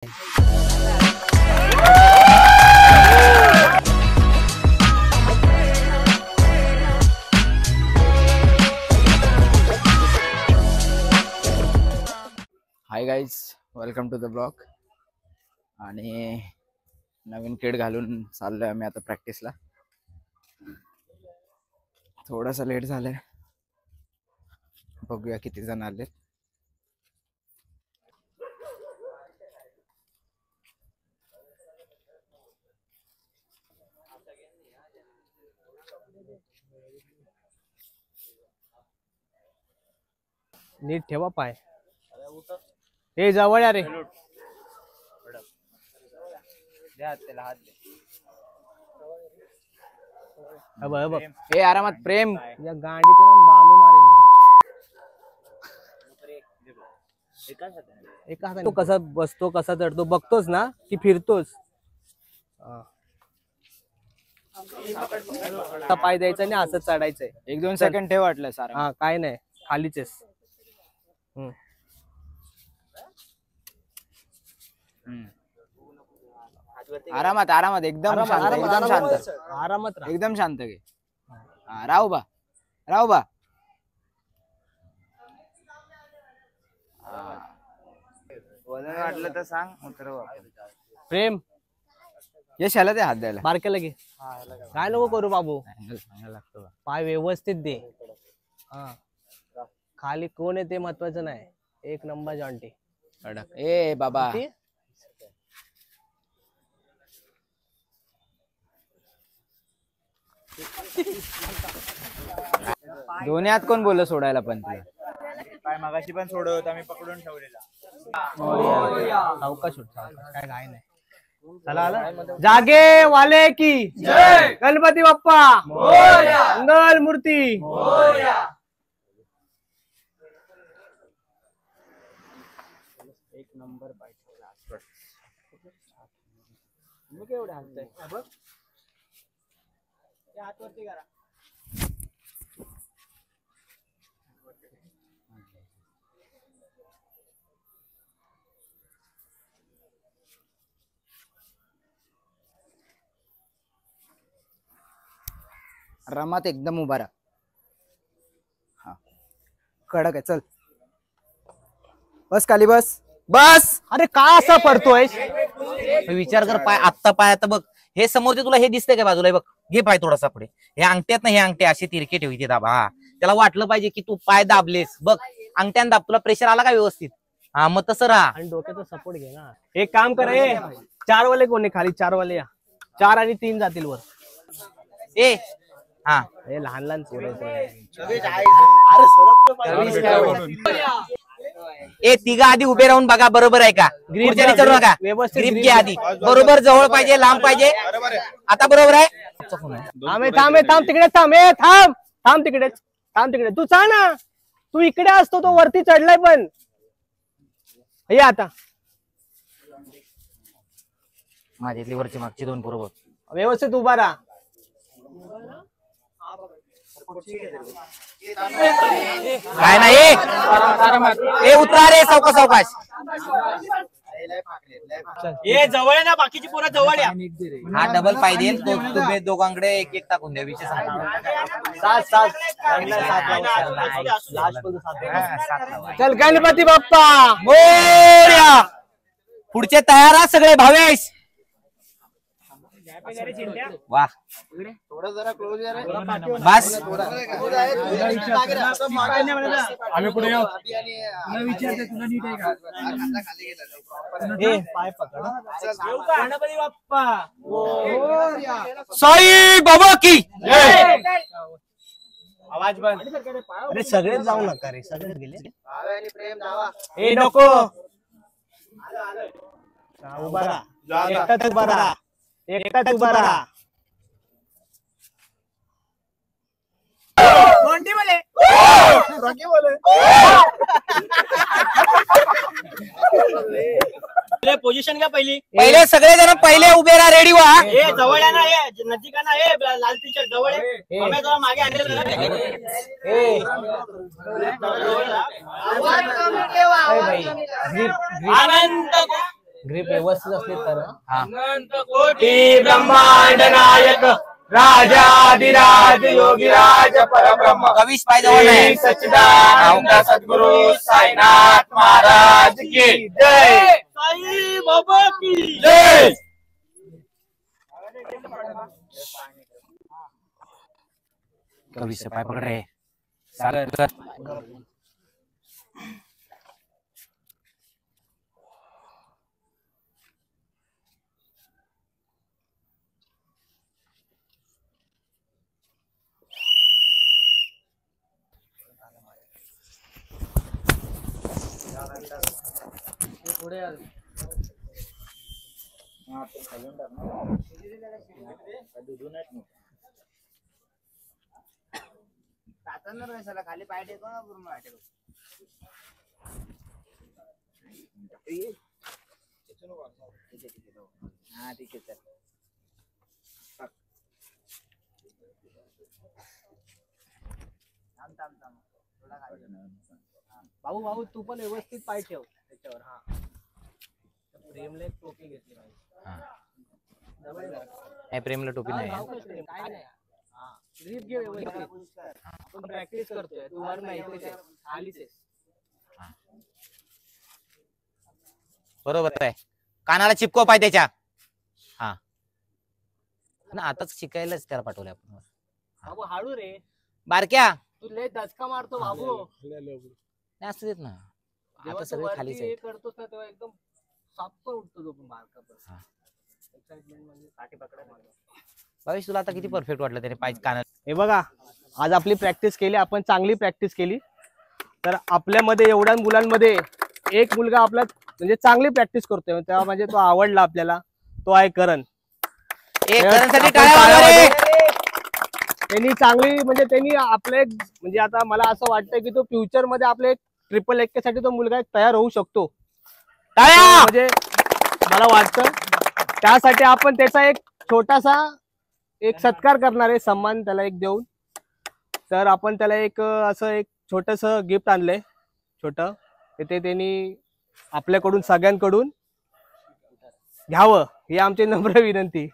High guys, welcome to the blog. आणि नवीन kit घालून चाललोय आम्ही आता प्रॅक्टिसला. थोडासा लेट झालाय, बघूया किती जण आले. नीट ठेवा पाय. हे जवळ या रे. हे आरामात प्रेम. या गाडी त्याला बांबू मारेल. एका हाताने तो कसा बसतो, कसा चढतो बघतोस ना, की फिरतोस. पाय द्यायचा आणि असं चढायचंय. 1-2 सेकंड ठेव वाटलं सारा. हा, काय नाही, खालीच आहेस. आरामात आरामात एकदम शांत, एकदम शांत, आरामात राहा. एकदम शांत घे. राहू बा, राहू बा. वाटलं तर सांग, उतरव. प्रेम, यशाला ते हात द्यायला. बारक्याला घे. काय नको करू बाबू, लागतो. पाय व्यवस्थित दे. हा, खाली कोण आहे ते महत्वाचं नाही. एक नंबर जॉन्टी. कडक. ए बाबा, दोन्ही हात कोण बोललं सोडायला? पण तुला काय मागाशी पण सोडवत आम्ही पकडून ठेवलेला. सावकाश उठ, सावकाश, काय घाई नाही. चला आला. जागे वाले की जय. गणपती बाप्पा मोरया. मंगल मूर्ती मोरया. एक नंबर पाय ठेवला. मी केवढे हाणतोय बघ. त्या हातवरती करा. रमात एकदम उभा राहा. हा, कडक आहे. चल बस, खाली बस, बस. अरे का असा पडतोय? विचार कर. पाय आत्ता, पाय आता बघ. हे समोरचे तुला हे दिसतंय का बाजूला? बघ, घे पाय थोडासा पुढे. हे अंगठ्यात ना, हे अंगठे असे तिरके ठेव इथे. दाबा. हा, त्याला वाटलं पाहिजे की तू पाय दाबलेस. बघ, अंगठ्यान दाब. तुला प्रेशर आला का व्यवस्थित? हा, मग तसं राहा. आणि डोक्याचा सपोर्ट घे ना. एक काम कर, 4 वाले कोण आहे खाली? 4 वाले या. 4 आणि 3 जातील वर. ए हा, हे लहान लहान पोरं. ए तिघा आधी उभे राहून बघा, बरोबर आहे का? ग्रीप चढू नका. व्यवस्थित ग्रीप घे आधी. बरोबर जवळ पाहिजे, लांब पाहिजे. आता बरोबर आहे. थांब तिकडे थांब. थांब तिकडे. तू चा ना. तू इकडे असतो, तो वरती चढलाय. पण ये आता. माझ्यातली वरची मागची 2 बरोबर. व्यवस्थित उभा राहा. काय नाही. ए उतरा रे, सावकाश सावकाश. ए जवळ आहे ना, बाकीची पोरं जवळ या. हा डबल पाय देईल. तुम्ही दोघांकडे एक एक टाकून द्या. विषय चल, गणपती बाप्पा मोरया. पुढचे तयार आहात सगळे भावेश? वाह, बस. आम्ही पुढे येऊ. पाय पकड. गणपती बाप्पा साई बाबा की आवाज बंद. अरे सगळेच जाऊ नका रे, सगळेच गेले. ए नको. उभा राहा. एकटाच उभा राहा. एकटाच उभा राहा. पोझिशन घ्या पहिली. पहिले सगळे जण पहिले उभे राहा. रेडी व्हा. ए जवळ आहे ना, हे नजीक आहे ना, हे लाल टी शर्ट जवळ आहे. आम्ही जरा मागे आणले. आनंद ग्रीप व्यवस्थित असले तर हा कोटी ब्रह्मांड नायक राजाधिराज योगीराज परब्रह्म कविश पाहिजे हो नाही. सच्चिदानंद सद्गुरु साईनाथ महाराज की जय. साई बाबा की जय. कविश से पाय पकड़ रहे सागर. खाली पाय टेको ना पूर्ण हा ठीक आहे सर. भाऊ भाऊ तू पण व्यवस्थित पाय ठेव त्याच्यावर. हा प्रेमला एक टोपी घेतली पाहिजे. प्रेमला टोपी नाही काय नाही. ग्रीप घे व्यवस्थित. आपण प्रॅक्टिस करतोय. तू वर नाही इथेच आहे. खालीच आहे. बरोबर आहे. कानाला चिपको पाय त्याच्या. हा ना आताच शिकायलाच त्याला पाठवलं आपण. बाबू हाडू रे. बारक्या तू लय दचका मारतो बाबू. नाही असू देत ना. जेव्हा आता तू सगळे वरती खालीच हे आहेत. करतोस ना तेव्हा एकदम सापकर उठतो तो पण बारका पण. हा. एक्साइटमेंट म्हणजे काठी पकडायला. भावेश तुला आता किती परफेक्ट वाटलं त्याने पाय कानाला. हे बघा आज आपली प्रॅक्टिस केली आपण. चांगली प्रॅक्टिस केली. तर आपल्यामध्ये एवढ्या मुलांमध्ये एक मुलगा आपला म्हणजे चांगली प्रॅक्टिस करतोय तेव्हा म्हणजे तो आवडला आपल्याला. तो आहे करण. एक करण्यासाठी आपण टाळ्या वाजवा रे. त्यांनी चांगली म्हणजे त्यांनी आपले म्हणजे आता मला असं वाटतं की तो फ्युचर मध्ये आपले ट्रिपल एक साठी तो मुलगा एक तयार होऊ शकतो. टाळ्या. म्हणजे मला वाटतं त्यासाठी आपण त्याचा एक छोटासा एक सत्कार करणार आहे. सन्मान त्याला एक देऊन. तर आपण त्याला एक असं एक छोटस गिफ्ट आणलंय. छोट ते त्यांनी आपल्याकडून सगळ्यांकडून घ्यावं ही आमची नम्र विनंती.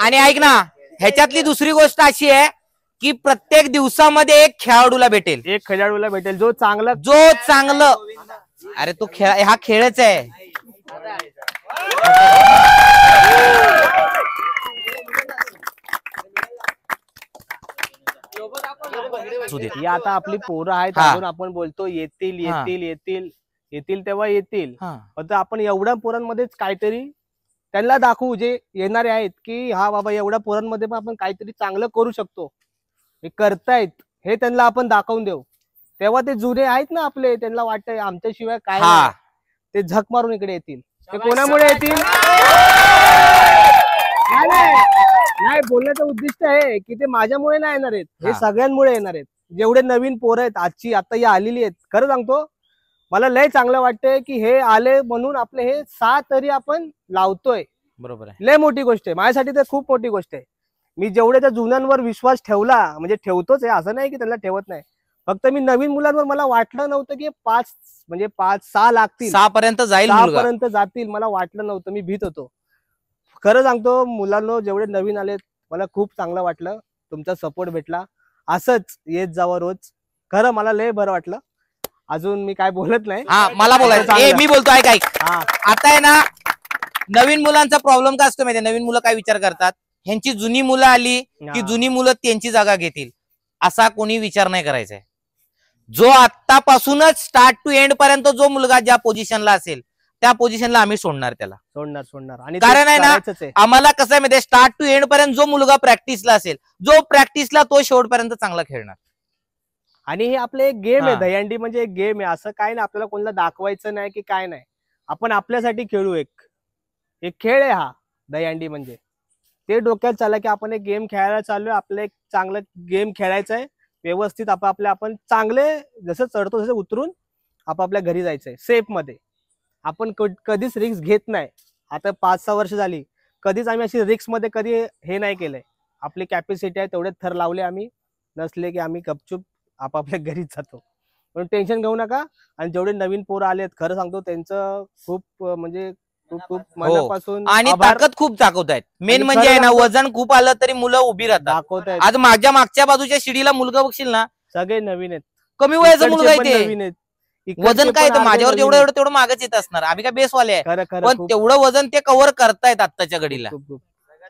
आणि ऐक ना ह्याच्यातली दुसरी गोष्ट अशी आहे की प्रत्येक दिवसामध्ये एक खेळाडूला भेटेल. एक खेळाडूला भेटेल जो चांगला जो चांगलं. अरे तो खेळ हा खेळच आहे. ही आता आपली पोरं आहेत. हा. अजून आपण बोलतो येतील हा. येतील येतील येतील तेव्हा येतील. हा. फक्त आपण एवढ्या पोरांमध्येच काहीतरी त्यांना दाखवू जे येणारे आहेत की हा बाबा एवढ्या पोरांमध्ये पण आपण काहीतरी चांगलं करू शकतो. हे करतायत हे त्यांना आपण दाखवून देऊ. तेव्हा ते जुने आहेत ना आपले त्यांना वाटतंय आमच्याशिवाय काय हा. नाही. ते झक मारून इकडे येतील. ते कोणामुळे येतील. नाही बोलण्याचं उद्दिष्ट आहे की ते माझ्यामुळे नाही येणार आहेत. हे हा. सगळ्यांमुळे येणार आहेत. जेवढे नवीन पोरं आहेत आजची आता ही आलेली आहेत. खरं सांगतो मला लय चांगलं वाटतंय की हे आले म्हणून आपले हे 6 तरी आपण लावतोय. बरोबर आहे. लय मोठी गोष्ट आहे माझ्यासाठी. तर खूप मोठी गोष्ट आहे. मी जेवढे त्या जुन्यांवर विश्वास ठेवला म्हणजे ठेवतोच आहे असं नाही की त्यांना ठेवत नाही. फक्त मी नवीन मुलांवर मला वाटलं नव्हतं की 5-6 लागतील. 6 पर्यंत जाईल 6 मुलगा. पर्यंत जातील मला वाटलं नव्हतं. मी भीत होतो. खरं सांगतो मुलांना जेवढे नवीन आलेत मला खूप चांगलं वाटलं. तुमचा सपोर्ट भेटला. असंच येत जावं रोज. खरं मला लय बरं वाटलं. अजून मी काय बोलत नाही. हा मला बोलायचं. मी बोलतो ऐक ऐक. हा आता आहे ना नवीन मुलांचा प्रॉब्लेम काय असतो माहितीये. नवीन मुलं काय विचार करतात ह्यांची जुनी मुलं आली की जुनी मुलं त्यांची जागा घेतील. असा कोणी विचार नाही करायचा आहे. जो आतापासूनच स्टार्ट टू एंड पर्यंत जो मुलगा ज्या पोझिशनला असेल त्या पोझिशनला आम्ही सोडणार त्याला. सोडणार आणि कारण आहे ना आम्हाला कसं आहे माहितीये स्टार्ट टू एंड पर्यंत जो मुलगा प्रॅक्टिसला असेल जो प्रॅक्टिसला तो शेवटपर्यंत चांगला खेळणार. आणि हे आपले एक गेम आहे. हा. दहीहंडी म्हणजे एक गेम आहे. असं काय नाही आपल्याला कोणाला दाखवायचं नाही की काय नाही. आपण आपल्यासाठी खेळू. एक खेळ आहे हा दहीहंडी म्हणजे. ते डोक्यात चाललं की आपण एक गेम खेळायला चाललोय. आपलं एक चांगलं गेम खेळायचं आहे. व्यवस्थित आपण चांगले जसं चढतो तसं उतरून आपापल्या घरी जायचंय सेफ मध्ये. आपण कधीच रिस्क घेत नाही. आता 5-6 वर्ष झाली कधीच आम्ही अशी रिस्क मध्ये कधी हे नाही केलंय. आपली कॅपॅसिटी आहे तेवढे थर लावले आम्ही. नसले की आम्ही गपचूप आपापल्या घरीच जातो. पण टेन्शन घेऊ नका. आणि जेवढे नवीन पोरं आलेत खरं सांगतो त्यांचं खूप म्हणजे खूप मनापासून आणि आभार ताकद खूप दाखवतायत. मेन आणि म्हणजे खरं आहे ना, सांगतो- वजन खूप आलं तरी मुलं उभी राहतात. दाखवतायत. आज माझ्या मागच्या बाजूच्या शिडीला मुलगा बघशील ना, सगळे नवीन आहेत. कमी वयाचा इकडचे मुलगा आहे पण ते. नवीन आहेत. इकडचे वजन पण काय तर अर्धे माझ्यावर नवीन जेवढं आहेत. एवढं तेवढं मागच येत असणार. आम्ही काय बेसवाले आहे, खरं खरं पण खूप- तेवढं वजन ते कव्हर करतायत आत्ताच्या घडीला. खूप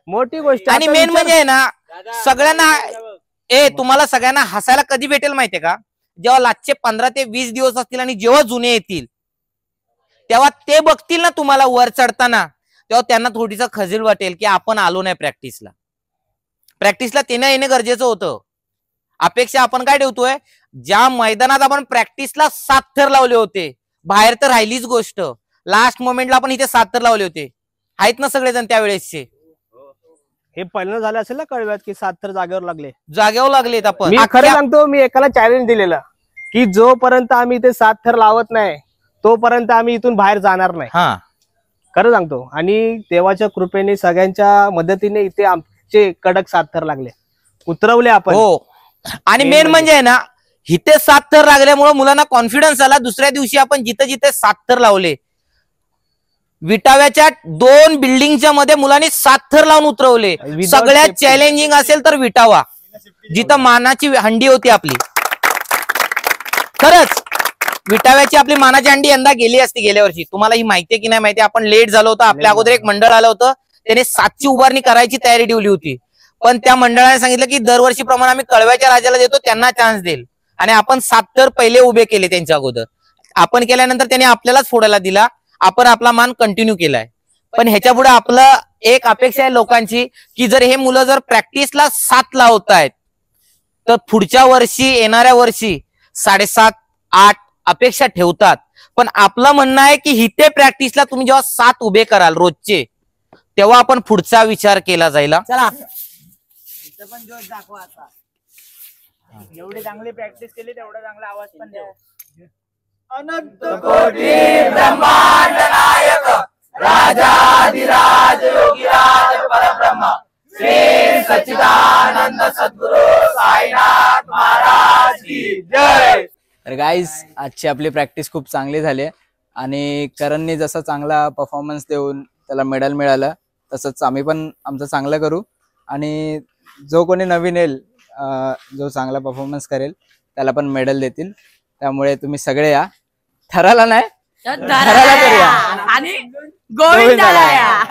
मोठी गोष्ट. आणि आता मेन विचार- म्हणजे आहे ना, सगळ्यांना तुम्हाला सगळ्यांना हसायला कधी भेटेल माहितीये का? जेव्हा लास्टचे 15 ते 20 दिवस असतील आणि जेव्हा जुने येतील तेव्हा ते बघतील ना तुम्हाला वर चढताना, तेव्हा त्यांना थोडीसा खजील वाटेल की आपण आलो नाही प्रॅक्टिसला. प्रॅक्टिसला ते न येणे गरजेचं होतं. अपेक्षा आपण काय ठेवतोय, ज्या मैदानात आपण प्रॅक्टिसला 7 थर लावले होते, बाहेर तर राहिलीच गोष्ट, लास्ट मोमेंटला आपण इथे 7 थर लावले होते. आहेत ना सगळेजण त्यावेळेसचे. हे पहिल्यांदा झालं असेल ना कळव्यात की 7 तर जागेवर लागले. जागेवर लागलेत आपण. मी खरं सांगतो, मी एकाला चॅलेंज दिलेलं की जोपर्यंत आम्ही इथे 7 थर लावत नाही तोपर्यंत आम्ही इथून बाहेर जाणार नाही. हा, खरं सांगतो. आणि देवाच्या कृपेने सगळ्यांच्या मदतीने इथे आमचे कडक 7 थर लागले, उतरवले आपण. हो. आणि Main मेन म्हणजे आहे ना, इथे 7 थर लागल्यामुळे मुलांना कॉन्फिडन्स आला. दुसऱ्या दिवशी आपण जिथे जिथे 7 थर लावले, विटाव्याच्या 2 बिल्डिंगच्या मध्ये मुलांनी 7 थर लावून उतरवले. Without सगळ्यात safety. चॅलेंजिंग असेल तर विटावा, जिथं मानाची हंडी होती आपली. खरंच विटाव्याची आपली मानाची हंडी यंदा गेली असती गेल्या वर्षी. तुम्हाला ही माहितीये की नाही माहिती, आपण लेट झालो होतो. आपल्या अगोदर एक मंडळ आलं होतं, त्याने 7ची उभारणी करायची तयारी ठेवली होती. पण त्या मंडळाने सांगितलं की दरवर्षी प्रमाणे आम्ही कळव्याच्या राजाला देतो, त्यांना चान्स देईल. आणि आपण 7 थर पहिले उभे केले त्यांच्या अगोदर. आपण केल्यानंतर त्यांनी आपल्यालाच फोडायला दिला. आपण आपला मान कंटिन्यू केलाय. पण ह्याच्या पुढे आपलं एक अपेक्षा आहे लोकांची की जर हे मुलं जर प्रॅक्टिसला 7 लावतायत तर पुढच्या वर्षी येणाऱ्या वर्षी 7.5 8 अपेक्षा ठेवतात. पण आपलं म्हणणं आहे की इथे प्रॅक्टिसला तुम्ही जेव्हा 7 उभे कराल रोजचे, तेव्हा आपण पुढचा विचार केला जाईल. चला पण जोश दाखवा आता. एवढी चांगली प्रॅक्टिस केली तेवढा चांगला आवाज पण देऊ. अनंत कोटी ब्रह्मांड नायक राजाधिराज योगीराज परब्रह्म श्री सच्चिदानंद सद्गुरु साईनाथ महाराज की जय. तर गाईज, आजची आपली प्रॅक्टिस खूप चांगली झाली आणि करणने जसा चांगला परफॉर्मन्स देऊन त्याला मेडल मिळालं, तसंच आम्ही पण आमचं चांगलं करू. आणि जो कोणी नवीन येईल, जो चांगला परफॉर्मन्स करेल त्याला पण मेडल देतील. त्यामुळे तुम्ही सगळे या. थराला नाही, धराला करूया आणि गोविंदाला या.